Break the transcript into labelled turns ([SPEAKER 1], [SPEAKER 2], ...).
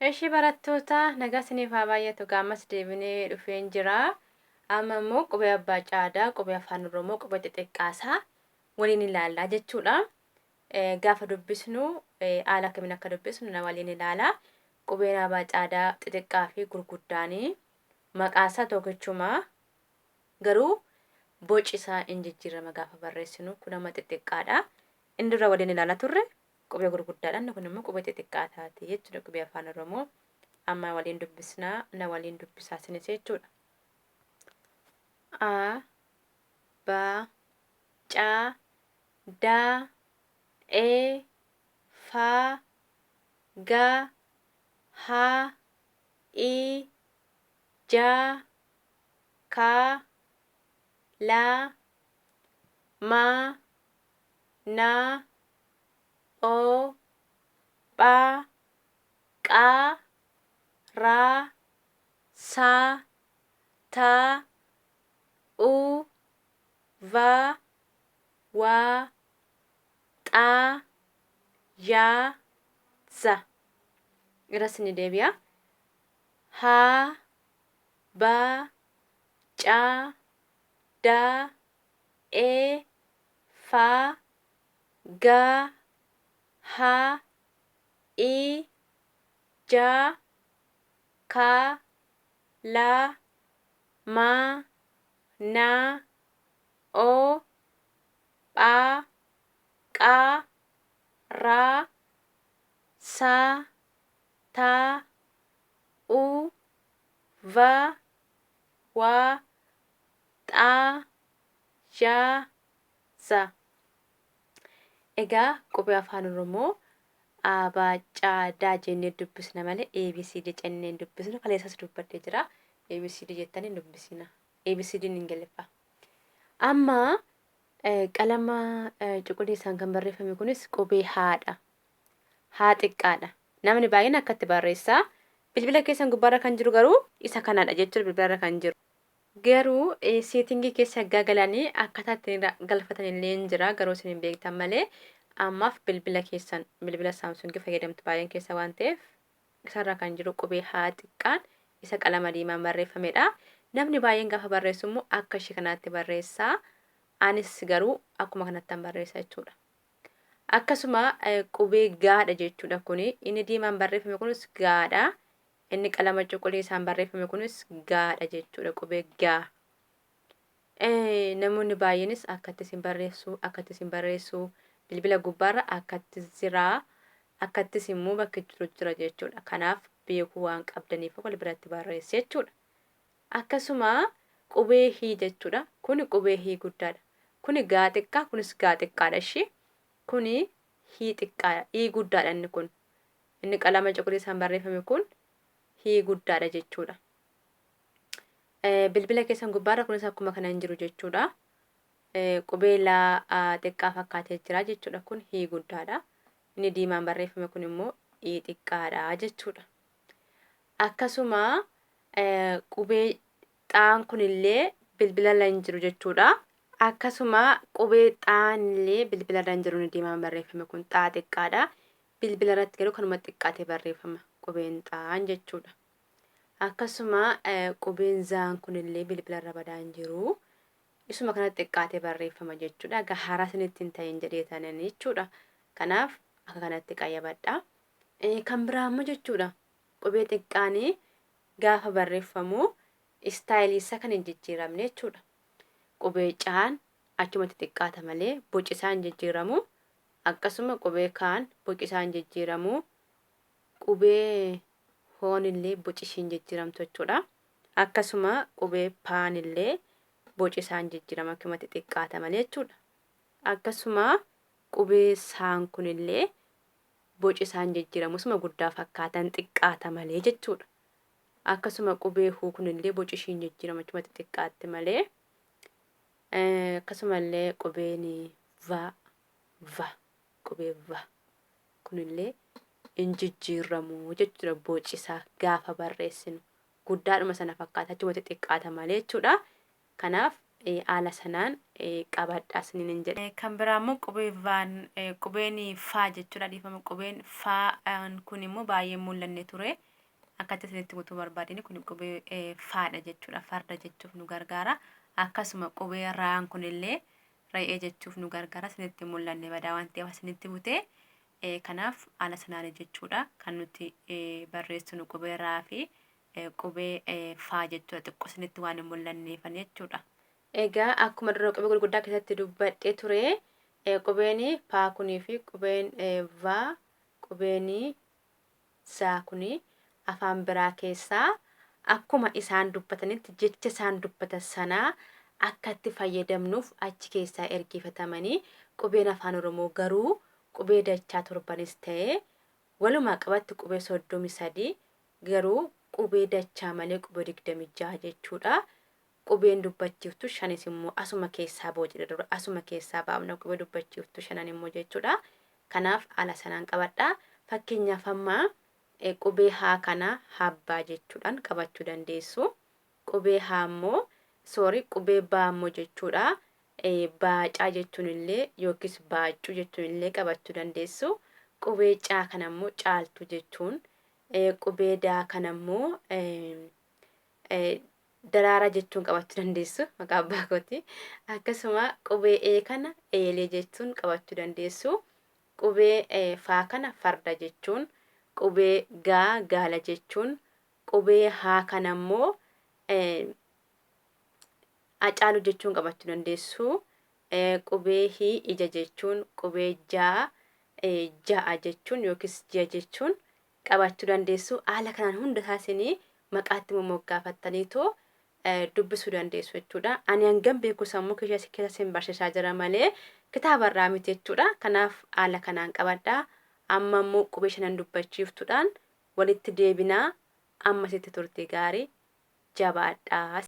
[SPEAKER 1] Ishee barattoota nagaa isiniif haa baay'atu gaammas deebinee dhufeen jira. Amma immoo qubee abbaa caadaa, qubee afaan Oromoo, qubee xixiqqaasaa waliin ilaallaa jechuudha. Gaafa dubbisnu haala kamiin akka dubbisnu na waliin ilaala. Qubeen abbaa caadaa xixiqqaa fi gurguddaanii maqaasaa tokkichuma garuu boci isaa hin jijjiirama gaafa barreessinu kun amma xixiqqaadha. Inni dura waliin ilaalaa turre qubee gurguddaadhaan kun immoo qubee xixiqqaa taati jechuudha qubee afaan Oromoo. Amma waliin dubbisnaa na waliin dubbisaa isinis jechuudha. A ba ca da e fa ga ha I ja ka la ma na o ba qa ra sa ta u va wa xa ya za. Irras ni deebi'a. Ha ba ca da e fa ga ha I ja ka la ma na o ba qa ra sa ta u va wa xa ya za. Egaa qubee afaan Oromoo Abaa caadaa jennee dubbisna malee ABCD jennee dubbisnu kaleessas dubbadhee jira. ABCD jettanii dubbisina. ABCD hin ingiliffa. Amma qalama cuquliisaan kan barreeffame kunis qubee haadha. Haa xiqqaadha. Namni baay'een akkatti barreessaa. Bilbila keessan gubbaarra kan jiru garuu isa kanadha jechuudha bilbilarra kan jiru. Garuu seetingii keessa galanii akkaataa ittiin galfatan illee hin jira garuu isin hin beektan malee ammaaf bilbila keessan bilbila saamsungii fayyadamtu baay'een keessa waan ta'eef isarra kan jiru qubee haa xiqqaan isa qalama diimaan barreeffamedha. Namni baay'een gaafa barreessu immoo akka ishee kanaatti barreessaa. Anis garuu akkuma kanattan barreessa jechuudha. Akkasuma qubee gaadha jechuudha kuni inni diimaan barreeffame kunis gaadha. Inni qalama cuquliisaan barreeffame kunis gaadha jechuudha qubee gaa. Namoonni baay'eenis akkatti isin barreessu bilbila gubbaarra akkatti jiraa akkattis immoo bakka jiru jira jechuudha. Kanaaf beekuu waan qabdaniif wal biratti barreessa jechuudha. Akkasuma qubee hii jechuudha. Kuni qubee hii guddaadha. Kuni gaa xiqqaa kunis gaa xiqqaadha ishee. Kuni hii xiqqaadha. Hii guddaadha inni kun. Inni qalama cuquliisaan barreeffame kun hii guddaadha jechuudha. Bilbila keessan gubbaarra kunis akkuma kana hin jiru jechuudha. Qubee laa xiqqaa fakkaatee jira jechuudha. Kun hii guddaadha. Inni diimaan barreeffame kun immoo hii xiqqaadha jechuudha. Akkasuma qubee xaan kunillee bilbilarra hin jiru jechuudha. Akkasuma qubee xaan illee bilbilarra hin jiru inni diimaan barreeffame kun xaa xiqqaadha. Bilbilarratti garuu kanuma xiqqaatee barreeffama qubeen xaan jechuudha. Akkasuma qubeen zaan kunillee bilbilarra badaa hin jiru. Isuma kana xiqqaatee barreeffama jechuudha. Egaa haaraa isinitti hin ta'in jedhee tanan jechuudha. Kanaaf akka kanatti qayyabadha. Kan biraa immoo jechuudha. Qubee xiqqaanii gaafa barreeffamu istaayilii isaa kan hin jijjiiramne jechuudha. Qubee caan achumatti xiqqaata malee boci isaa hin jijjiiramu. Akkasuma qubee kaan boci isaa hin jijjiiramu. Qubee hoonillee boci ishee hin jijjiiramtu jechuudha. Akkasuma qubee paanillee boci isaa hin jijjiirama akkumatti xiqqaata malee jechuudha. Akkasuma qubee saan kunillee boci isaa hin jijjiiramu isuma guddaa fakkaatan xiqqaata malee jechuudha. Akkasuma qubee huu kunillee boci ishee hin jijjiirama achumatti xiqqaatti malee. Akkasumallee qubeen va qubee va kunillee hin jijjiiramu jechuudha boci isaa gaafa barreessinu. Guddaadhuma sana fakkaata achumatti xiqqaata malee jechuudha. Kanaaf haala sanaan qabadhaa isiniin jedhe. Kan biraa immoo qubeen faa jechuudha. Dhiifama qubeen faa kun immoo baay'ee mul'anne ture. Akkatti isinitti guutuu barbaadini kun qubee faadha jechuudha. Farda jechuuf nu gargaara. Akkasuma qubee raan kunillee re'ee jechuuf nu gargaara. Isinitti mul'anne badaa waan ta'eef isinitti butee kanaaf haala sanaan jechuudha. Kan nuti barreessinu qubee raa fi qubee faa jechuudha. Xiqqoo isinitti waan hin mul'anneefan jechuudha. Egaa akkuma dura qubee gurguddaa keessatti dubbadhee ture qubeen faa kunii fi qubeen vaa qubeen zaa kunii afaan biraa keessaa akkuma isaan dubbatanitti jecha isaan dubbatan sanaa akka itti fayyadamnuuf achi keessaa ergifatamanii qubeen afaan Oromoo garuu qubee dachaa 7 ta'ee walumaa qabatti qubee 33 garuu qubee dachaa malee qubee 26 jechuudha. Qubeen dubbachiiftu 5 immoo asuma keessaa boocii dura asuma keessaa baafna qubee dubbachiiftu 5 immoo jechuudha. Kanaaf haala sanaan qabadhaa. Fakkeenyaaf amma qubee haa kana habbaa jechuudhaan qabachuu dandeessu. Qubee haa immoo qubee baa immoo jechuudha. Baacaa jechuun illee yookiis baacuu jechuun illee qabachuu dandeessu. Qubee caa kana immoo caaltuu jechuun qubee daa kana immoo daraara jechuun qabachuu dandeessu maqaa abbaa kooti. Akkasuma qubee ee kana eelee jechuun qabachuu dandeessu. Qubee faa kana farda jechuun, qubee gaa gaala jechuun, qubee haa kana immoo acaalu jechuun qabachuu dandeessu. Qubee hii ija jechuun, qubee jaa ja'a jechuun yookiis ji'a jechuun qabachuu dandeessu. Haala kanaan hunda isaanii maqaatti moggaafattaniitoo dubbisuu dandeessu jechuudha. Ani hangam beeku sammuu keessa sin barsiisaa jira malee kitaaba irraa miti jechuudha. Kanaaf haala kanaan qabadhaa. Amma immoo qubee 5 dubbachiiftuudhaan walitti deebinaa. Amma sitti turtii gaarii jabaadhaa.